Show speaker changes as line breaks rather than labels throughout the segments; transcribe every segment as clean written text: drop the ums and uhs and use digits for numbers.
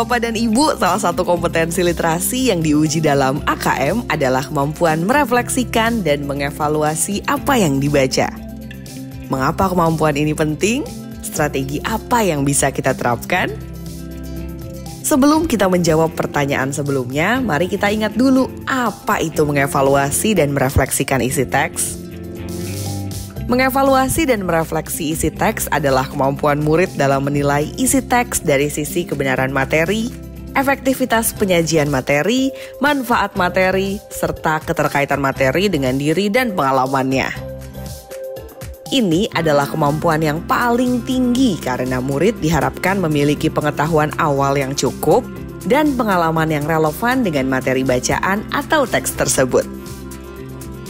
Bapak dan Ibu, salah satu kompetensi literasi yang diuji dalam AKM adalah kemampuan merefleksikan dan mengevaluasi apa yang dibaca. Mengapa kemampuan ini penting? Strategi apa yang bisa kita terapkan? Sebelum kita menjawab pertanyaan sebelumnya, mari kita ingat dulu apa itu mengevaluasi dan merefleksikan isi teks. Mengevaluasi dan merefleksi isi teks adalah kemampuan murid dalam menilai isi teks dari sisi kebenaran materi, efektivitas penyajian materi, manfaat materi, serta keterkaitan materi dengan diri dan pengalamannya. Ini adalah kemampuan yang paling tinggi karena murid diharapkan memiliki pengetahuan awal yang cukup dan pengalaman yang relevan dengan materi bacaan atau teks tersebut.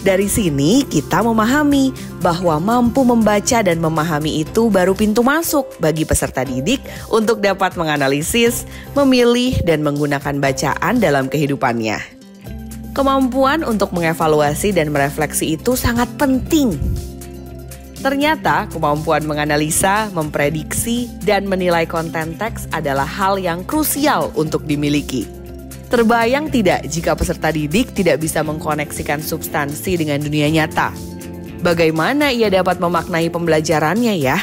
Dari sini kita memahami bahwa mampu membaca dan memahami itu baru pintu masuk bagi peserta didik untuk dapat menganalisis, memilih, dan menggunakan bacaan dalam kehidupannya. Kemampuan untuk mengevaluasi dan merefleksi itu sangat penting. Ternyata kemampuan menganalisa, memprediksi, dan menilai konten teks adalah hal yang krusial untuk dimiliki. Terbayang tidak jika peserta didik tidak bisa mengkoneksikan substansi dengan dunia nyata? Bagaimana ia dapat memaknai pembelajarannya ya?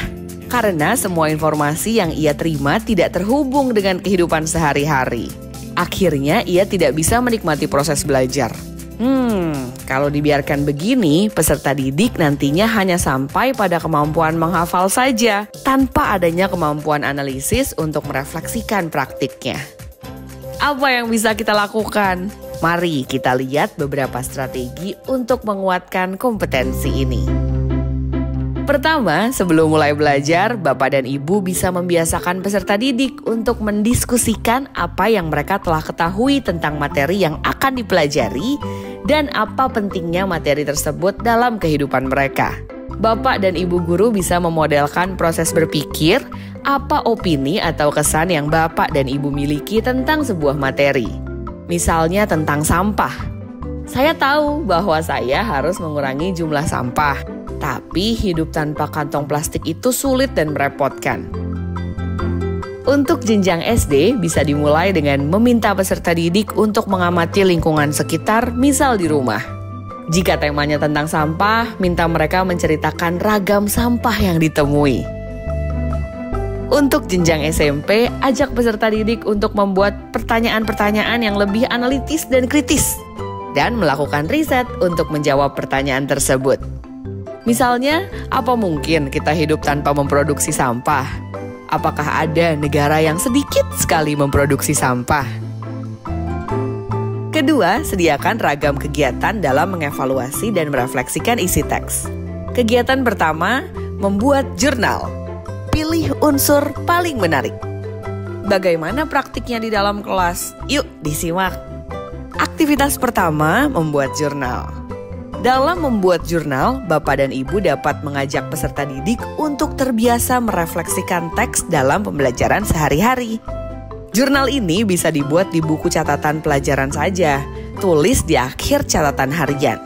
Karena semua informasi yang ia terima tidak terhubung dengan kehidupan sehari-hari. Akhirnya ia tidak bisa menikmati proses belajar. Kalau dibiarkan begini, peserta didik nantinya hanya sampai pada kemampuan menghafal saja, tanpa adanya kemampuan analisis untuk merefleksikan praktiknya. Apa yang bisa kita lakukan? Mari kita lihat beberapa strategi untuk menguatkan kompetensi ini. Pertama, sebelum mulai belajar, Bapak dan Ibu bisa membiasakan peserta didik untuk mendiskusikan apa yang mereka telah ketahui tentang materi yang akan dipelajari dan apa pentingnya materi tersebut dalam kehidupan mereka. Bapak dan Ibu guru bisa memodelkan proses berpikir, apa opini atau kesan yang Bapak dan Ibu miliki tentang sebuah materi. Misalnya tentang sampah. Saya tahu bahwa saya harus mengurangi jumlah sampah, tapi hidup tanpa kantong plastik itu sulit dan merepotkan. Untuk jenjang SD bisa dimulai dengan meminta peserta didik untuk mengamati lingkungan sekitar, misal di rumah. Jika temanya tentang sampah, minta mereka menceritakan ragam sampah yang ditemui. Untuk jenjang SMP, ajak peserta didik untuk membuat pertanyaan-pertanyaan yang lebih analitis dan kritis, dan melakukan riset untuk menjawab pertanyaan tersebut. Misalnya, apa mungkin kita hidup tanpa memproduksi sampah? Apakah ada negara yang sedikit sekali memproduksi sampah? Kedua, sediakan ragam kegiatan dalam mengevaluasi dan merefleksikan isi teks. Kegiatan pertama, membuat jurnal. Pilih unsur paling menarik. Bagaimana praktiknya di dalam kelas? Yuk disimak. Aktivitas pertama, membuat jurnal. Dalam membuat jurnal, Bapak dan Ibu dapat mengajak peserta didik untuk terbiasa merefleksikan teks dalam pembelajaran sehari-hari. Jurnal ini bisa dibuat di buku catatan pelajaran saja, tulis di akhir catatan harian.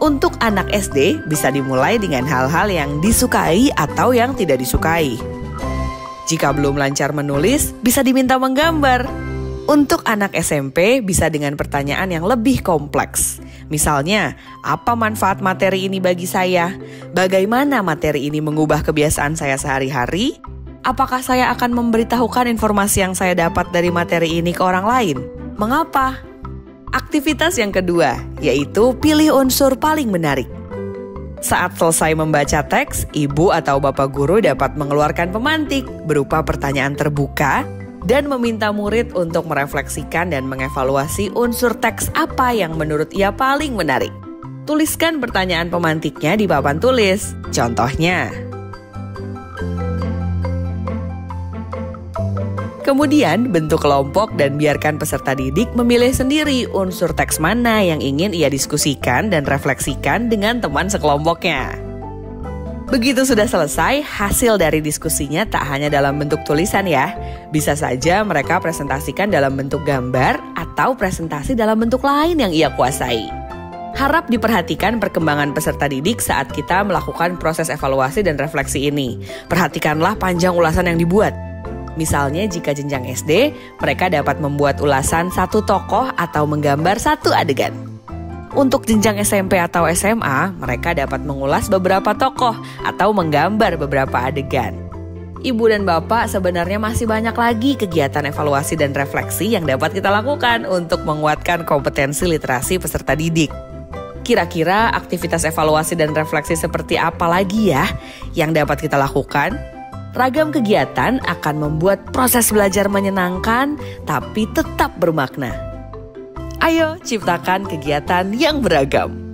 Untuk anak SD, bisa dimulai dengan hal-hal yang disukai atau yang tidak disukai. Jika belum lancar menulis, bisa diminta menggambar. Untuk anak SMP, bisa dengan pertanyaan yang lebih kompleks. Misalnya, apa manfaat materi ini bagi saya? Bagaimana materi ini mengubah kebiasaan saya sehari-hari? Apakah saya akan memberitahukan informasi yang saya dapat dari materi ini ke orang lain? Mengapa? Aktivitas yang kedua, yaitu pilih unsur paling menarik. Saat selesai membaca teks, Ibu atau Bapak guru dapat mengeluarkan pemantik berupa pertanyaan terbuka dan meminta murid untuk merefleksikan dan mengevaluasi unsur teks apa yang menurut ia paling menarik. Tuliskan pertanyaan pemantiknya di papan tulis. Contohnya, kemudian bentuk kelompok dan biarkan peserta didik memilih sendiri unsur teks mana yang ingin ia diskusikan dan refleksikan dengan teman sekelompoknya. Begitu sudah selesai, hasil dari diskusinya tak hanya dalam bentuk tulisan ya. Bisa saja mereka presentasikan dalam bentuk gambar atau presentasi dalam bentuk lain yang ia kuasai. Harap diperhatikan perkembangan peserta didik saat kita melakukan proses evaluasi dan refleksi ini. Perhatikanlah panjang ulasan yang dibuat. Misalnya jika jenjang SD, mereka dapat membuat ulasan satu tokoh atau menggambar satu adegan. Untuk jenjang SMP atau SMA, mereka dapat mengulas beberapa tokoh atau menggambar beberapa adegan. Ibu dan Bapak, sebenarnya masih banyak lagi kegiatan evaluasi dan refleksi yang dapat kita lakukan untuk menguatkan kompetensi literasi peserta didik. Kira-kira aktivitas evaluasi dan refleksi seperti apa lagi ya yang dapat kita lakukan? Ragam kegiatan akan membuat proses belajar menyenangkan tapi tetap bermakna. Ayo ciptakan kegiatan yang beragam.